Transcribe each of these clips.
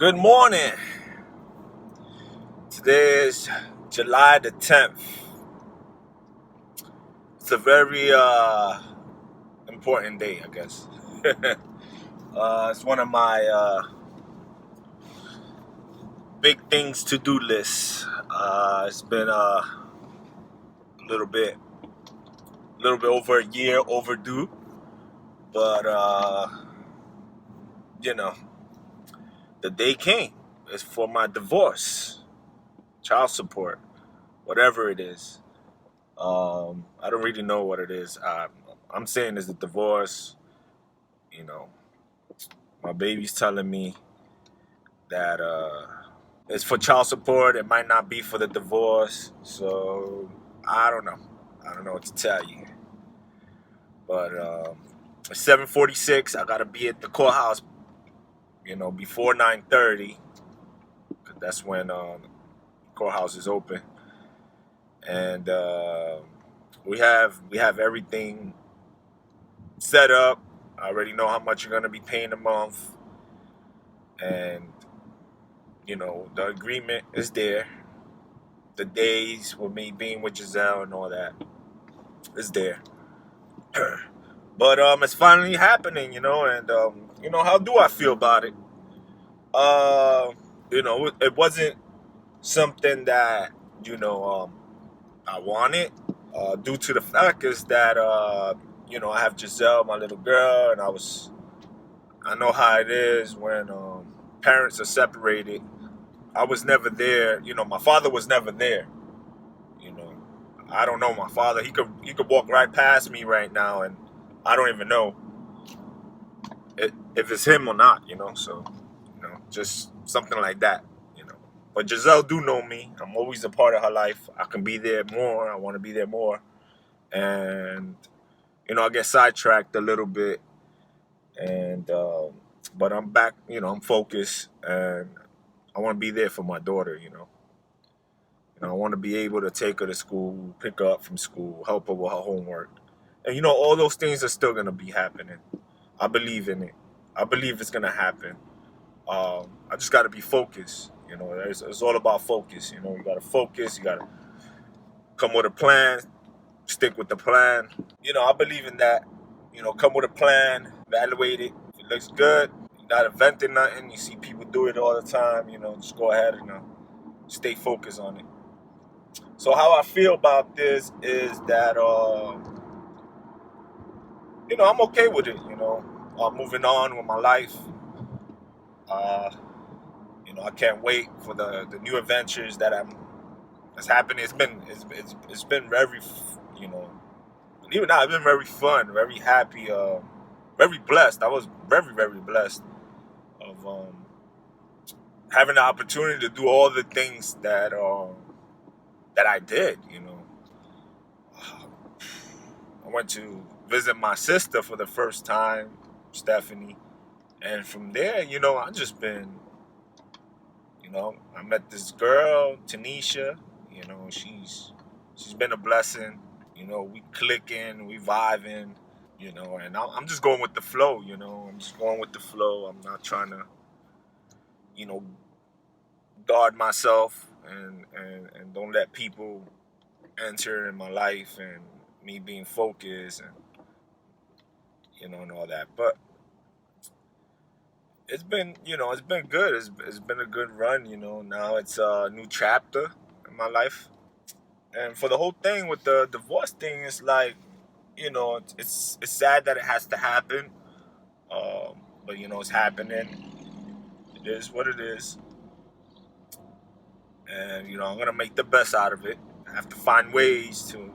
Good morning. Today is July the 10th. It's a very important day, I guess. It's one of my big things to do lists. It's been little bit over a year overdue, but you know, the day came. It's for my divorce, child support, whatever it is. I don't really know what it is. I'm saying it's a divorce. You know, my baby's telling me that it's for child support. It might not be for the divorce. So I don't know. I don't know what to tell you. But it's 7:46. I gotta be at the courthouse, before 9:30. That's when courthouse is open, and we have everything set up. I already know how much you're gonna be paying a month, and the agreement is there. The days with me being with Giselle and all that is there. But it's finally happening, and how do I feel about it? It wasn't something that I wanted. Due to the fact is that I have Giselle, my little girl, and I know how it is when parents are separated. I was never there. My father was never there. You know, I don't know my father. He could walk right past me right now, and I don't even know if it's him or not. So just something like that. But Giselle do know me. I'm always a part of her life. I can be there more. I want to be there more, and I get sidetracked a little bit, and but I'm back. I'm focused, and I want to be there for my daughter. I want to be able to take her to school, pick her up from school, help her with her homework. And, all those things are still going to be happening. I believe in it. I believe it's going to happen. I just got to be focused. It's all about focus. You got to focus. You got to come with a plan, stick with the plan. I believe in that. Come with a plan, evaluate it. If it looks good, you're not inventing nothing. You see people do it all the time. Just go ahead and stay focused on it. So how I feel about this is that I'm okay with it. Moving on with my life. Uh, I can't wait for the new adventures that's happening. It's been very believe it or not, it's been very fun, very happy, very blessed. I was very very blessed of having the opportunity to do all the things that I did. I went to visit my sister for the first time, Stephanie, and from there, I just been, I met this girl, Tanisha. She's been a blessing. We clicking, we vibing. And I'm just going with the flow. I'm just going with the flow. I'm not trying to, you know, guard myself and don't let people enter in my life and me being focused and and all that. But it's been good. It's been a good run. Now it's a new chapter in my life. And for the whole thing with the divorce thing, it's like it's sad that it has to happen. But it's happening. It is what it is. And I'm gonna make the best out of it. I have to find ways to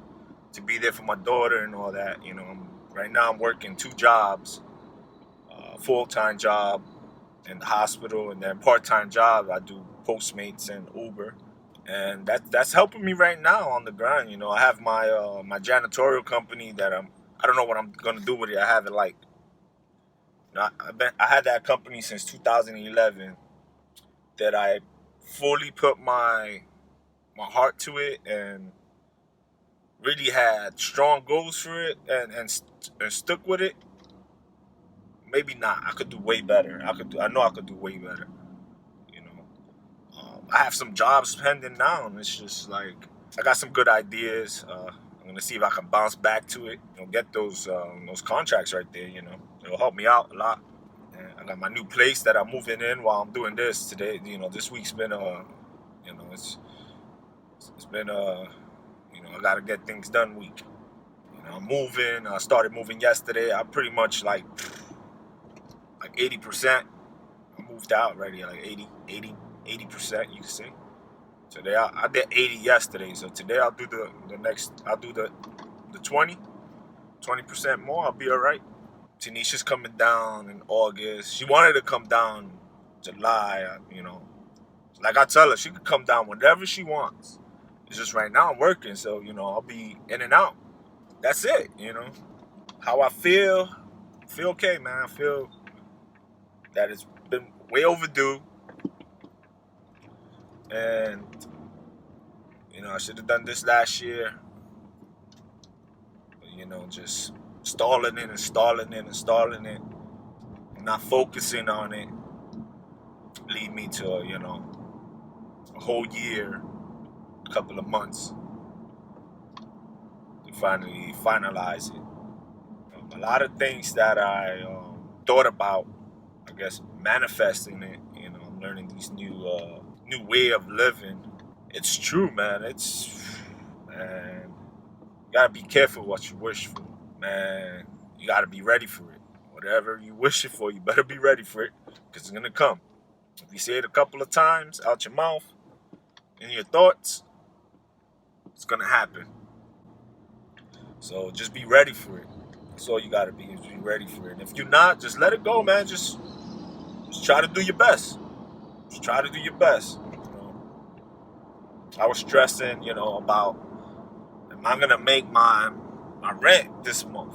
be there for my daughter and all that. Right now I'm working 2 jobs, full-time job in the hospital, and then part-time job I do Postmates and Uber, and that's helping me right now on the grind. I have my janitorial company that I don't know what I'm gonna do with it. I have it like I had that company since 2011 that I fully put my heart to it and really had strong goals for it and stuck with it. Maybe not. I could do way better. I know I could do way better. I have some jobs pending now, and it's just like I got some good ideas. I'm gonna see if I can bounce back to it. Get those contracts right there. It'll help me out a lot. And I got my new place that I'm moving in while I'm doing this today. This week's been it's been I gotta get things done week. I'm moving. I started moving yesterday. I'm pretty much like 80%. I moved out already, like 80%, you could say. Today I did 80 yesterday, so today I'll do I'll do the 20% more. I'll be all right. Tanisha's coming down in August. She wanted to come down July, Like I tell her, she could come down whenever she wants. It's just right now I'm working, so, I'll be in and out. That's it, How I feel okay, man. I feel that it's been way overdue. And, I should have done this last year. But, just stalling it and not focusing on it lead me to, a whole year, a couple of months to finally finalize it. A lot of things that I thought about, I guess, manifesting it. I'm learning these new way of living. It's true, man. Man, you gotta be careful what you wish for, man. You gotta be ready for it. Whatever you wish it for, you better be ready for it, because it's gonna come. If you say it a couple of times out your mouth, in your thoughts, it's gonna happen. So just be ready for it. That's all you gotta be, is be ready for it. And if you're not, just let it go, man. Just try to do your best. Just try to do your best. I was stressing, about, am I gonna make my rent this month?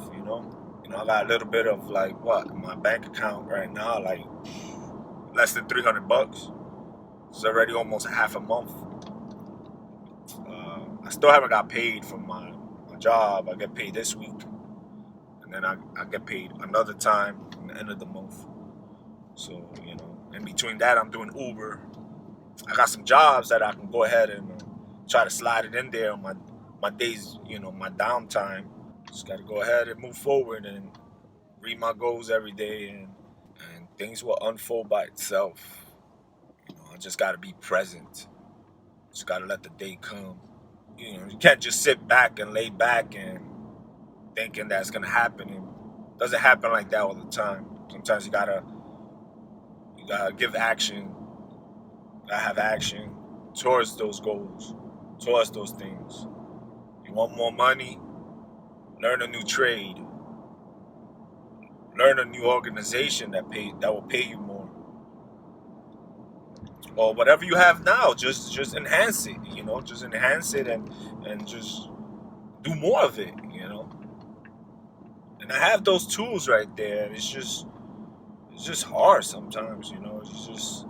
I got a little bit of in my bank account right now, like less than $300. It's already almost half a month. I still haven't got paid from my job. I get paid this week, and then I get paid another time at the end of the month. So, in between that, I'm doing Uber. I got some jobs that I can go ahead and try to slide it in there on my days, my downtime. Just got to go ahead and move forward and read my goals every day, and things will unfold by itself. I just got to be present. Just got to let the day come. You can't just sit back and lay back and thinking that's going to happen. It doesn't happen like that all the time. Sometimes you gotta give action. I have action towards those goals, towards those things. You want more money? Learn a new trade. Learn a new organization that will pay you more. Or whatever you have now, just enhance it. Just enhance it and just do more of it. And I have those tools right there. It's just hard sometimes. It's just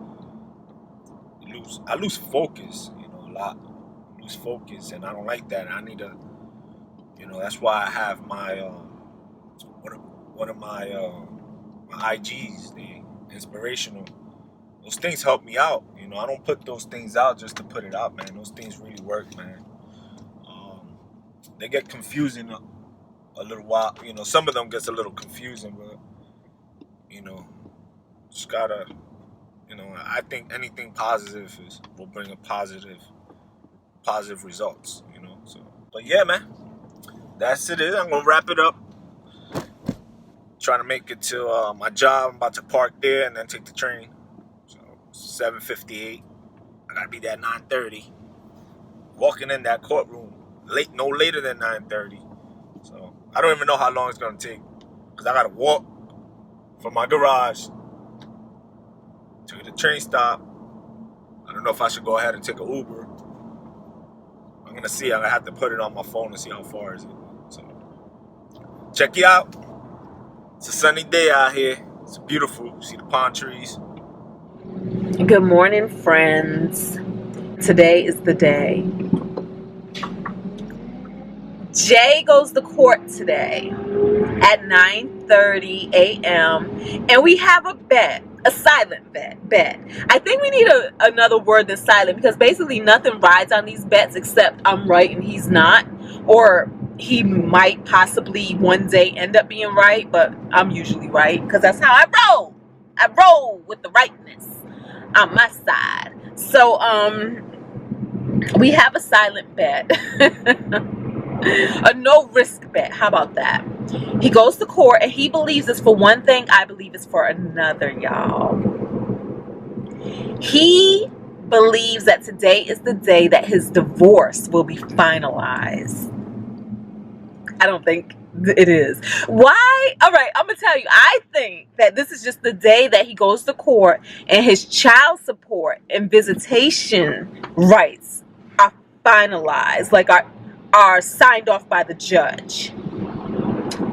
I lose focus, a lot. I lose focus, and I don't like that. I need to, that's why I have my one of my IGs, the inspirational. Those things help me out. I don't put those things out just to put it out, man. Those things really work, man. They get confusing a little while. Some of them gets a little confusing, but just gotta. I think anything positive will bring a positive results. So, but yeah, man, that's it. I'm gonna wrap it up. Trying to make it to my job. I'm about to park there and then take the train. So 7:58. I gotta be there at 9:30. Walking in that courtroom no later than 9:30. So I don't even know how long it's gonna take, because I gotta walk from my garage to the train stop. I don't know if I should go ahead and take an Uber. I'm gonna see. I'm gonna have to put it on my phone and see how far is it. So check you out. It's a sunny day out here. It's beautiful. See the palm trees. Good morning, friends. Today is the day. Jay goes to court today at 9:30 a.m. and we have a bet a silent bet. I think we need another word than silent, because basically nothing rides on these bets except I'm right and he's not, or he might possibly one day end up being right, but I'm usually right because that's how I roll. I roll with the rightness on my side. So we have a silent bet. A no risk bet. How about that? He goes to court and he believes it's for one thing, I believe it's for another, y'all. He believes that today is the day that his divorce will be finalized. I don't think it is. Why? All right, I'm gonna tell you. I think that this is just the day that he goes to court and his child support and visitation rights are finalized, like are signed off by the judge.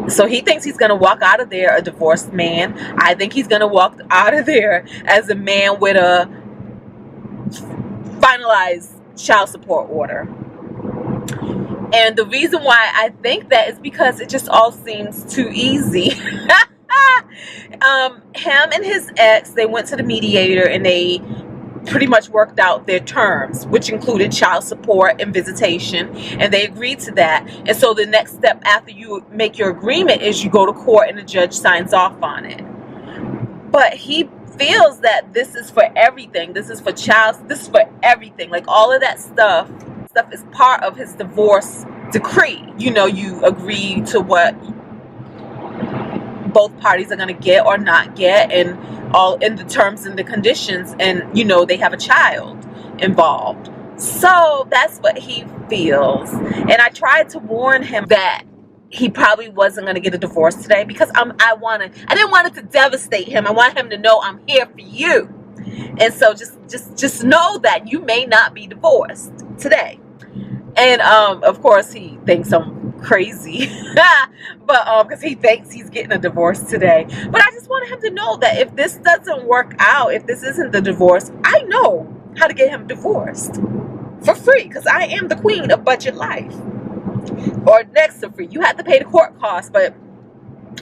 So he thinks he's gonna walk out of there a divorced man. I think he's gonna walk out of there as a man with a finalized child support order. And the reason why I think that is because it just all seems too easy. Him and his ex, they went to the mediator and they pretty much worked out their terms, which included child support and visitation, and they agreed to that. And so the next step after you make your agreement is you go to court and the judge signs off on it. But he feels that this is for everything. This is for this is for everything. Like all of that stuff is part of his divorce decree. You know, you agree to what both parties are going to get or not get, and all in the terms and the conditions, and you know they have a child involved. So that's what he feels. And I tried to warn him that he probably wasn't going to get a divorce today, because I didn't want it to devastate him. I want him to know I'm here for you. And so just know that you may not be divorced today. And of course he thinks I'm crazy, but because he thinks he's getting a divorce today. But I just wanted him to know that if this doesn't work out, if this isn't the divorce, I know how to get him divorced for free, because I am the queen of budget life, or next to free. You have to pay the court costs, but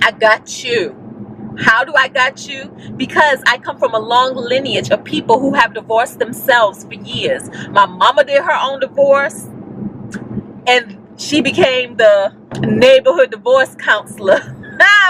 I got you. How do I got you? Because I come from a long lineage of people who have divorced themselves for years. My mama did her own divorce, and she became the neighborhood divorce counselor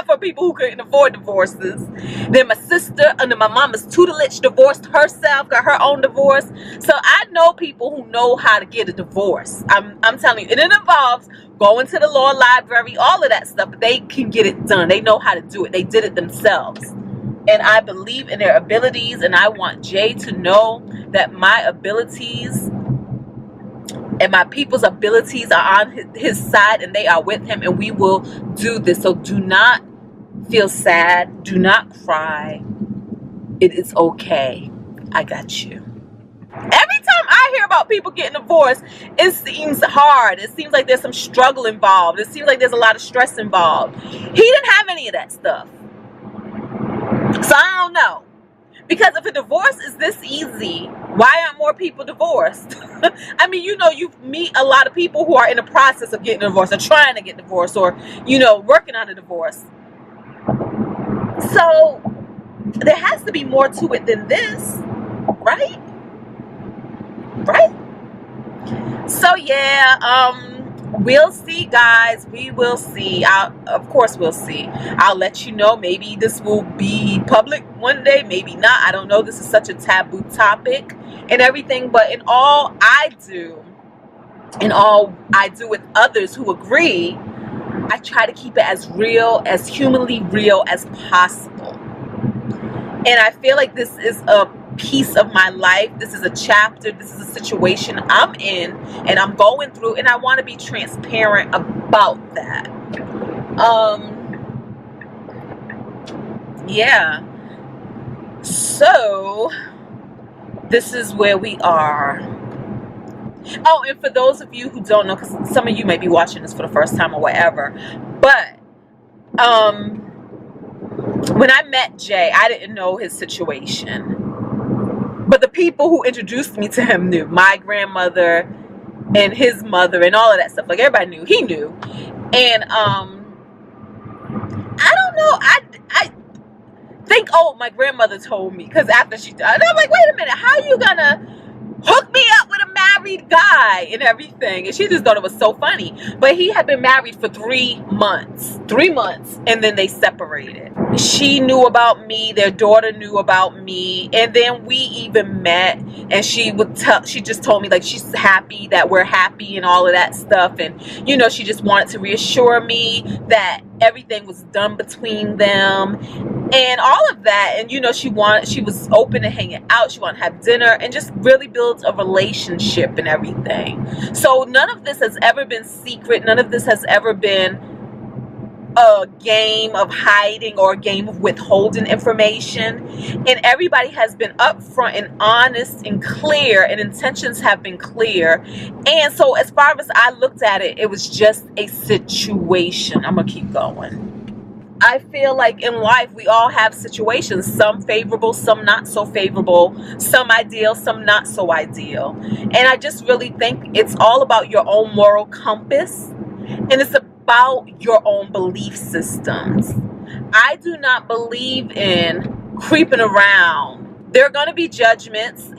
for people who couldn't afford divorces. Then my sister, under my mama's tutelage, divorced herself, got her own divorce. So I know people who know how to get a divorce. I'm telling you, and it involves going to the law library, all of that stuff, but they can get it done. They know how to do it. They did it themselves. And I believe in their abilities, and I want Jay to know that my abilities and my people's abilities are on his side, and they are with him, and we will do this. So do not feel sad. Do not cry. It is okay. I got you. Every time I hear about people getting divorced, it seems hard. It seems like there's some struggle involved. It seems like there's a lot of stress involved. He didn't have any of that stuff. So I don't know. Because if a divorce is this easy, why aren't more people divorced? I mean, you know, you meet a lot of people who are in the process of getting divorced, or trying to get divorced, or, you know, working on a divorce. So there has to be more to it than this, right? Right? So yeah, we'll see, guys. We will see. Of course we'll see. I'll let you know. Maybe this will be public one day, maybe not. I don't know. This is such a taboo topic and everything, but in all I do with others who agree, I try to keep it as real, as humanly real as possible. And I feel like this is a piece of my life. This is a chapter. This is a situation I'm in and I'm going through, and I want to be transparent about that. Yeah. So this is where we are. Oh, and for those of you who don't know, because some of you may be watching this for the first time or whatever, but when I met Jay, I didn't know his situation. But the people who introduced me to him knew. My grandmother and his mother and all of that stuff. Like, everybody knew. He knew. And I don't know. I think like, oh, my grandmother told me, because after she died, I'm like, wait a minute, how you gonna hook me up with a married guy and everything? And she just thought it was so funny. But he had been married for 3 months, and then they separated. She knew about me, their daughter knew about me, and then we even met, and she just told me, like, she's happy that we're happy and all of that stuff. And she just wanted to reassure me that everything was done between them and all of that. And she was open to hanging out, she wanted to have dinner and just really build a relationship and everything. So none of this has ever been secret, none of this has ever been a game of hiding or a game of withholding information. And everybody has been upfront and honest and clear, and intentions have been clear. And so as far as I looked at it, it was just a situation. I'm gonna keep going. I feel like in life we all have situations, some favorable, some not so favorable, some ideal, some not so ideal. And I just really think it's all about your own moral compass, and it's about your own belief systems. I do not believe in creeping around. There are going to be judgments,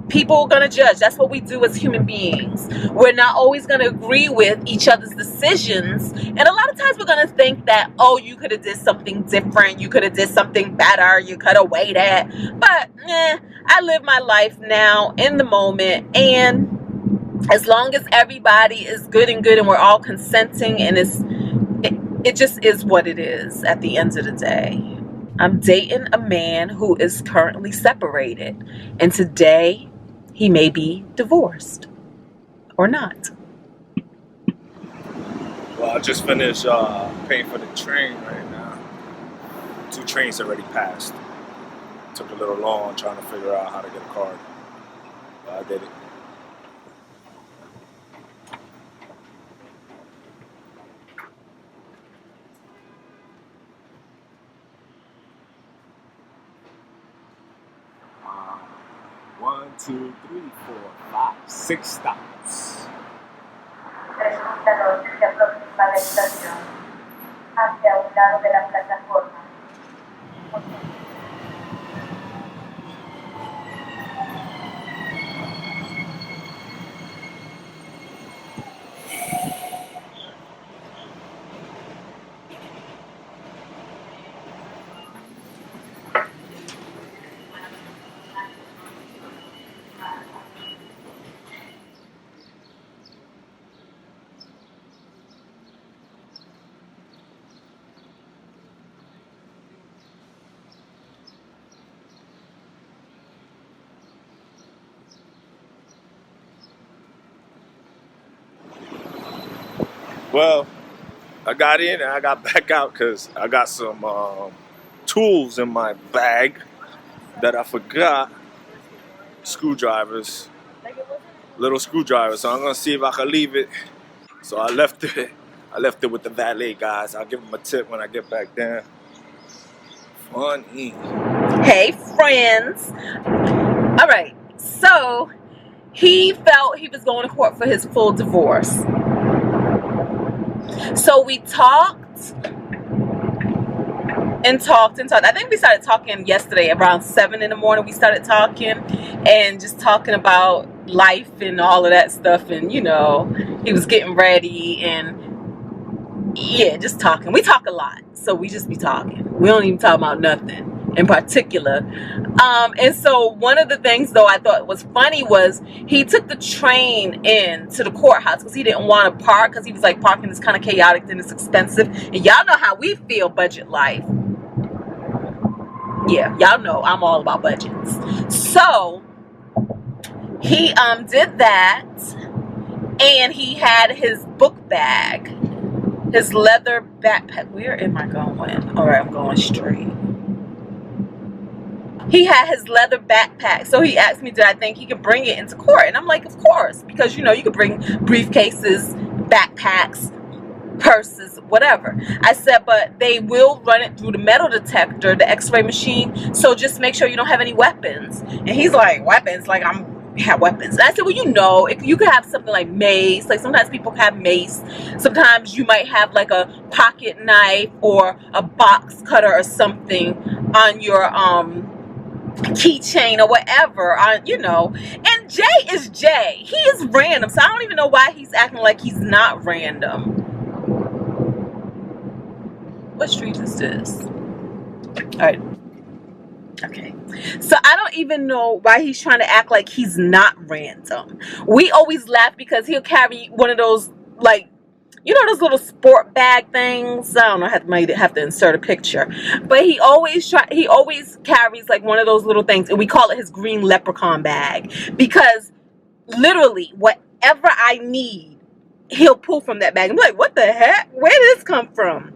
people are going to judge. That's what we do as human beings. We're not always going to agree with each other's decisions. And a lot of times we're going to think that, oh, you could have did something different. You could have did something better. You could have waited. But I live my life now in the moment. And as long as everybody is good and we're all consenting, and it just is what it is at the end of the day. I'm dating a man who is currently separated. And today, he may be divorced or not. Well, I just finished paying for the train right now. 2 trains already passed. Took a little long trying to figure out how to get a card. But I did it. One, 2, 3, 4, 5, 6 stops. Resulta se aproxima la estación hacia un lado de la plataforma. Well, I got in and I got back out because I got some tools in my bag that I forgot. Screwdrivers, little screwdrivers. So I'm gonna see if I can leave it. So I left it. I left it with the valet guys. I'll give them a tip when I get back down. Funny. Hey, friends. All right. So he felt he was going to court for his full divorce. So we talked and talked. I think we started talking yesterday around 7 in the morning. We started talking and just talking about life and all of that stuff. And, he was getting ready and just talking. We talk a lot. So we just be talking. We don't even talk about nothing in particular. And so one of the things, though, I thought was funny was he took the train in to the courthouse because he didn't want to park, because he was like, parking is kind of chaotic and it's expensive. And y'all know how we feel budget life. Yeah, y'all know I'm all about budgets. So he did that, and he had his book bag, his leather backpack. Where am I going? All right, I'm going straight. He had his leather backpack. So he asked me, did I think he could bring it into court? And I'm like, of course, because you could bring briefcases, backpacks, purses, whatever. I said, but they will run it through the metal detector, the x-ray machine, so just make sure you don't have any weapons. And he's like, weapons? Like have weapons? And I said, well, if you could have something like mace, like sometimes people have mace, sometimes you might have like a pocket knife or a box cutter or something. on your keychain or whatever, and Jay is Jay. He is random, so I don't even know why he's acting like he's not random. What street is this? All right. Okay. So I don't even know why he's trying to act like he's not random. We always laugh because he'll carry one of those, like, those little sport bag things. I don't know, I might have to insert a picture. But he always carries like one of those little things, and we call it his green leprechaun bag, because literally whatever I need, he'll pull from that bag. I'm like, what the heck? Where did this come from?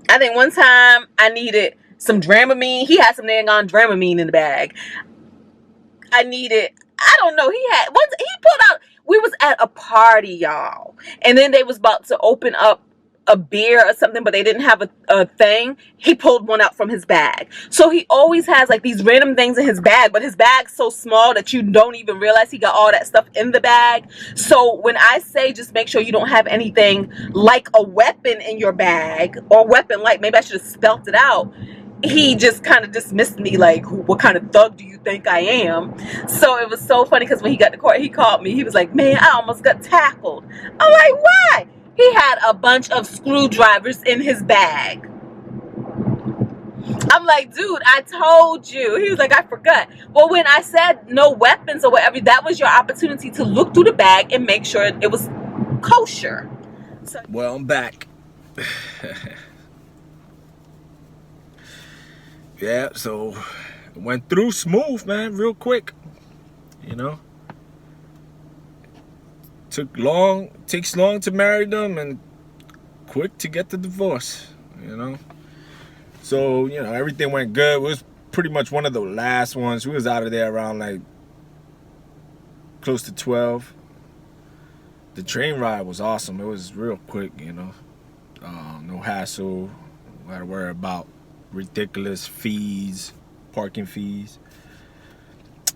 I think one time I needed some Dramamine. He had some Nagon Dramamine in the bag. I don't know, he pulled out, we was at a party, y'all, and then they was about to open up a beer or something, but they didn't have a thing. He pulled one out from his bag. So he always has like these random things in his bag, but his bag's so small that you don't even realize he got all that stuff in the bag. So when I say just make sure you don't have anything like a weapon in your bag, or weapon like, maybe I should have spelt it out, he just kind of dismissed me like, what kind of thug do you think I am? So it was so funny because when he got to court, he called me. He was like, man, I almost got tackled. I'm like, why? He had a bunch of screwdrivers in his bag. I'm like, dude, I told you. He was like, I forgot. Well, when I said no weapons or whatever, that was your opportunity to look through the bag and make sure it was kosher. Well, I'm back. Yeah, so it went through smooth, man, real quick. Takes long to marry them and quick to get the divorce, So, everything went good. It was pretty much one of the last ones. We was out of there around like close to 12. The train ride was awesome. It was real quick, no hassle. We had to worry about ridiculous fees, parking fees.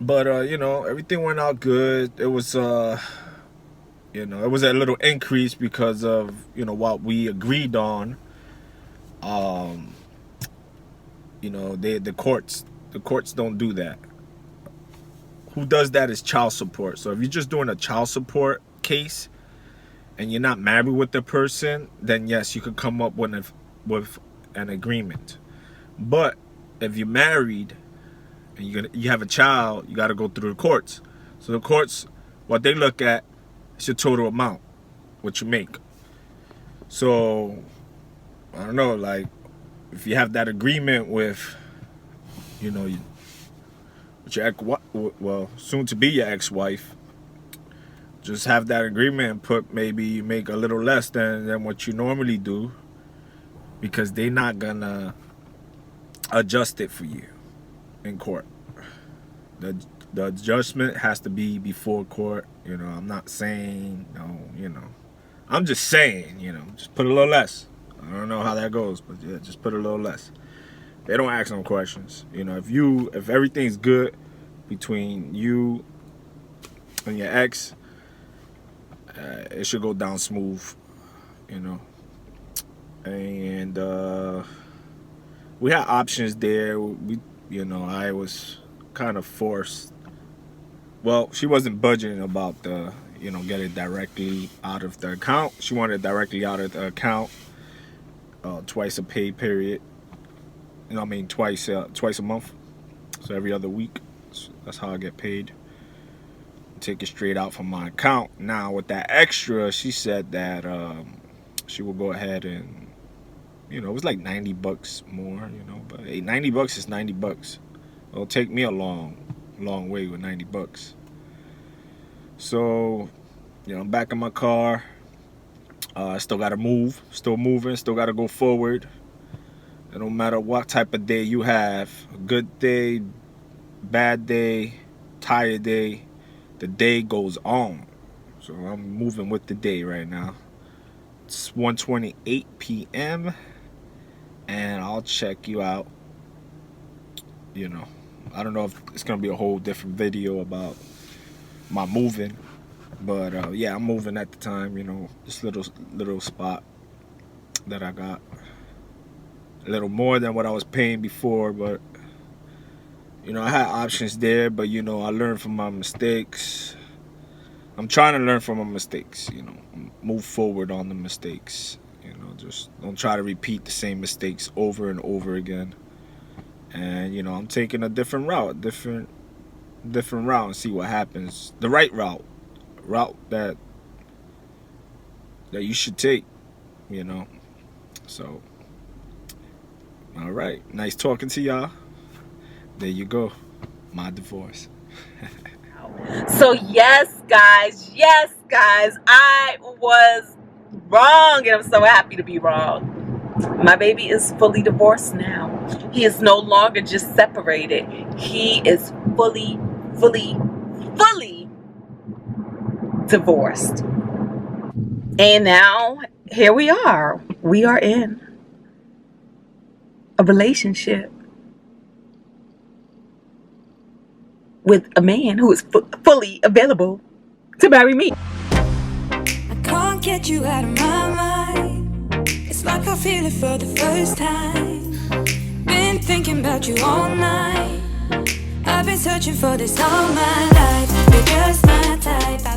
But everything went out good. It was it was a little increase because of what we agreed on. The courts don't do that. Who does that is child support. So if you're just doing a child support case and you're not married with the person, then yes, you could come up with an agreement. But if you're married and you have a child, you got to go through the courts. So the courts, what they look at is your total amount, what you make. So I don't know, like if you have that agreement with, with your soon to be your ex-wife, just have that agreement and maybe you make a little less than what you normally do, because they're not gonna adjust it for you in court. The adjustment has to be before court. I'm not saying I'm just saying, just put a little less. I don't know how that goes, but yeah, just put a little less. They don't ask no questions. If everything's good between you and your ex, it should go down smooth, And we had options there. I was kind of forced. Well, she wasn't budgeting about the, get it directly out of the account. She wanted it directly out of the account, twice a pay period. Twice a month. So every other week. So that's how I get paid. Take it straight out from my account. Now with that extra, she said that she will go ahead and, it was like $90 more, but hey, $90 is $90. It'll take me a long way with $90. So, I'm back in my car. I still gotta move, still moving, still gotta go forward. And no matter what type of day you have, a good day, bad day, tired day, the day goes on. So I'm moving with the day right now. It's 1:28 p.m. and I'll check you out. I don't know if it's gonna be a whole different video about my moving, but yeah, I'm moving at the time. This little spot that I got. a little more than what I was paying before, but I had options there. But I learned from my mistakes. I'm trying to learn from my mistakes. Move forward on the mistakes. Just don't try to repeat the same mistakes over and over again. And I'm taking a different route, different route, and see what happens. The right route that you should take. So, all right, nice talking to y'all. There you go, my divorce. So yes, guys, I was wrong, and I'm so happy to be wrong. My baby is fully divorced now. He is no longer just separated. He is fully divorced. And now, here we are. We are in a relationship with a man who is fully available to marry me. I can't get you out of my mind. It's like I feel it for the first time. Been thinking about you all night. I've been searching for this all my life. You're just my type.